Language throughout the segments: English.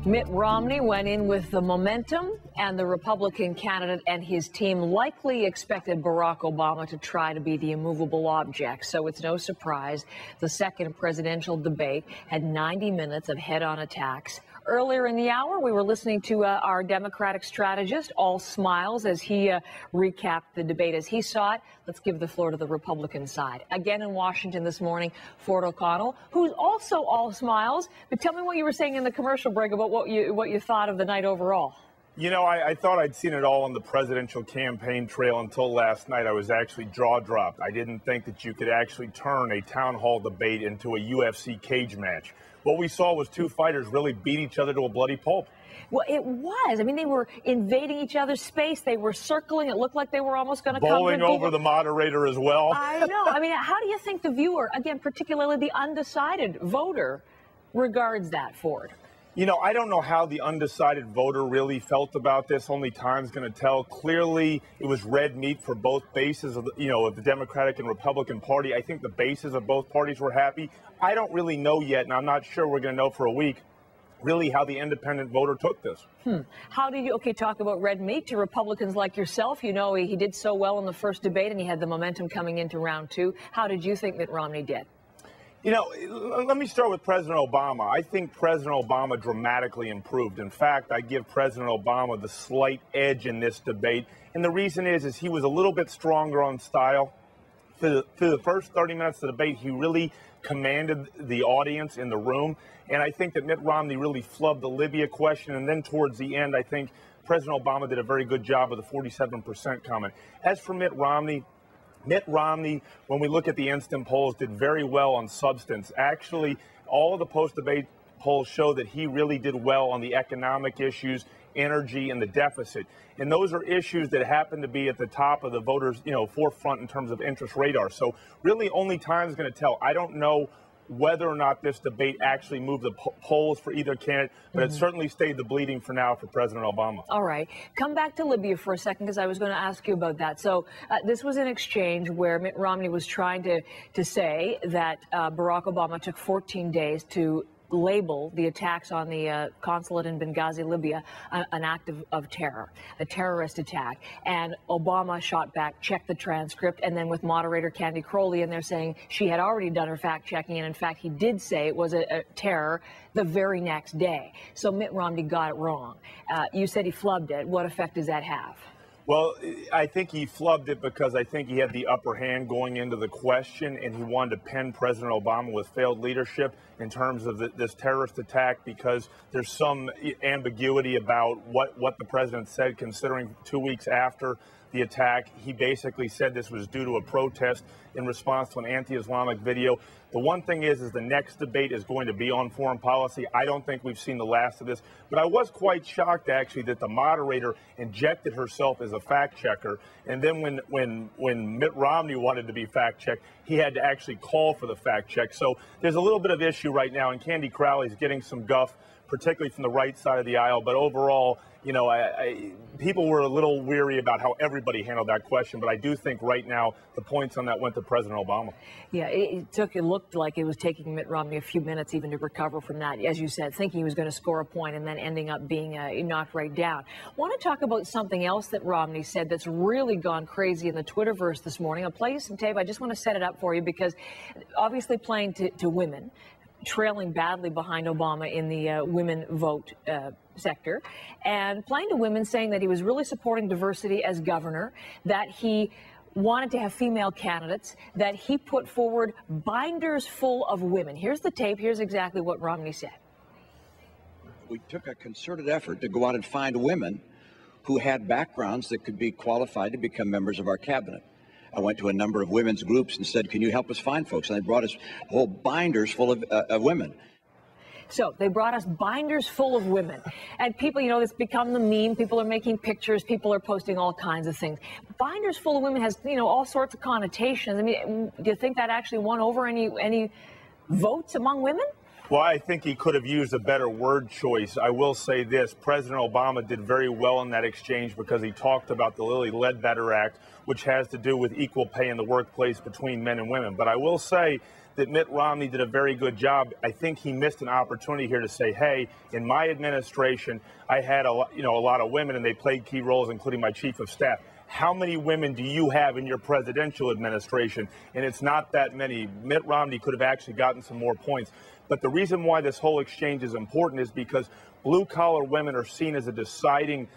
Mitt Romney went in with the momentum, and the Republican candidate and his team likely expected Barack Obama to try to be the immovable object. So it's no surprise the second presidential debate had 90 minutes of head-on attacks. Earlier in the hour, we were listening to our Democratic strategist, all smiles, as he recapped the debate as he saw it. Let's give the floor to the Republican side. Again in Washington this morning, Ford O'Connell, who's also all smiles. But tell me what you were saying in the commercial break about what you thought of the night overall. You know, I thought I'd seen it all on the presidential campaign trail until last night. I was actually jaw-dropped. I didn't think that you could actually turn a town hall debate into a UFC cage match. What we saw was two fighters really beat each other to a bloody pulp. Well, it was. I mean, they were invading each other's space. They were circling. It looked like they were almost going to come bowling over the moderator as well. I know. I mean, how do you think the viewer, again, particularly the undecided voter, regards that, Ford? You know, I don't know how the undecided voter really felt about this. Only time's going to tell. Clearly, it was red meat for both bases of the Democratic and Republican Party. I think the bases of both parties were happy. I don't really know yet, and I'm not sure we're going to know for a week, really how the independent voter took this. How did you, talk about red meat to Republicans like yourself? You know, he did so well in the first debate, and he had the momentum coming into round two. How did you think Mitt Romney did? You know, let me start with President Obama. I think President Obama dramatically improved. In fact, I give President Obama the slight edge in this debate. And the reason is he was a little bit stronger on style. Through the first 30 minutes of the debate, he really commanded the audience in the room. And I think that Mitt Romney really flubbed the Libya question. And then towards the end, I think President Obama did a very good job with the 47% comment. As for Mitt Romney, when we look at the instant polls, did very well on substance. Actually, all of the post-debate polls show that he really did well on the economic issues, energy, and the deficit. And those are issues that happen to be at the top of the voters' forefront in terms of interest radar. So really only time is going to tell. I don't know whether or not this debate actually moved the polls for either candidate, but it certainly stayed the bleeding for now for President Obama. All right. Come back to Libya for a second, because I was going to ask you about that. So this was an exchange where Mitt Romney was trying to say that Barack Obama took 14 days to label the attacks on the consulate in Benghazi, Libya, an act of terror, a terrorist attack. And Obama shot back, checked the transcript, and then with moderator Candy Crowley in there saying she had already done her fact-checking, and in fact he did say it was a terror the very next day. So Mitt Romney got it wrong. You said he flubbed it. What effect does that have? Well, I think he flubbed it because I think he had the upper hand going into the question, and he wanted to pin President Obama with failed leadership in terms of this terrorist attack, because there's some ambiguity about what the president said, considering 2 weeks after the attack, he basically said this was due to a protest in response to an anti-Islamic video. The one thing is the next debate is going to be on foreign policy. I don't think we've seen the last of this, but I was quite shocked actually that the moderator injected herself as a fact checker, and then when Mitt Romney wanted to be fact checked, he had to actually call for the fact check. So there's a little bit of issue right now, and Candy Crowley's getting some guff, particularly from the right side of the aisle. But overall, people were a little weary about how everybody handled that question. But I do think right now the points on that went to President Obama. Yeah, it looked like it was taking Mitt Romney a few minutes even to recover from that, as you said, thinking he was going to score a point and then ending up being knocked right down. I want to talk about something else that Romney said that's really gone crazy in the Twitterverse this morning. I'll play you some tape. I just want to set it up for you, because obviously playing to women, trailing badly behind Obama in the women vote sector, and playing to women, saying that he was really supporting diversity as governor, that he wanted to have female candidates, that he put forward binders full of women. Here's the tape. Here's exactly what Romney said. We took a concerted effort to go out and find women who had backgrounds that could be qualified to become members of our cabinet. I went to a number of women's groups and said, can you help us find folks? And they brought us whole binders full of women. So they brought us binders full of women. And people, it's become the meme. People are making pictures. People are posting all kinds of things. Binders full of women has, all sorts of connotations. I mean, do you think that actually won over any votes among women? Well, I think he could have used a better word choice. I will say this. President Obama did very well in that exchange, because he talked about the Lilly Ledbetter Act, which has to do with equal pay in the workplace between men and women. But I will say that Mitt Romney did a very good job. I think he missed an opportunity here to say, hey, in my administration, I had a lot of women, and they played key roles, including my chief of staff. How many women do you have in your presidential administration? And it's not that many. Mitt Romney could have actually gotten some more points. But the reason why this whole exchange is important is because blue-collar women are seen as a deciding,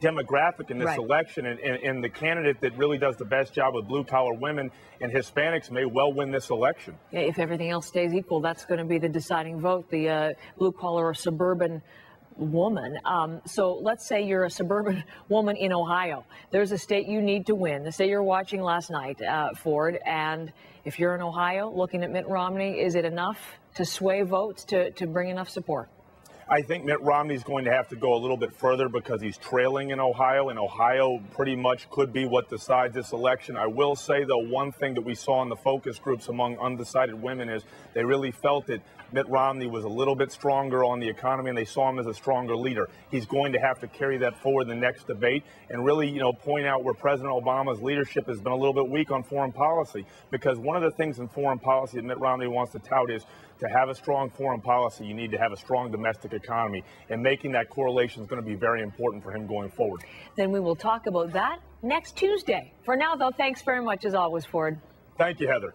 demographic in this election, and the candidate that really does the best job with blue-collar women and Hispanics may well win this election. Yeah, if everything else stays equal, that's going to be the deciding vote, the blue-collar or suburban woman. So let's say you're a suburban woman in Ohio. There's a state you need to win, the state you're watching last night, Ford, and if you're in Ohio looking at Mitt Romney, is it enough to sway votes to bring enough support? I think Mitt Romney is going to have to go a little bit further because he's trailing in Ohio, and Ohio pretty much could be what decides this election. I will say, though, one thing that we saw in the focus groups among undecided women is they really felt that Mitt Romney was a little bit stronger on the economy, and they saw him as a stronger leader. He's going to have to carry that forward in the next debate and really, point out where President Obama's leadership has been a little bit weak on foreign policy, because one of the things in foreign policy that Mitt Romney wants to tout is to have a strong foreign policy, you need to have a strong domestic economy, and making that correlation is going to be very important for him going forward. Then we will talk about that next Tuesday. For now, though, thanks very much as always, Ford. Thank you, Heather.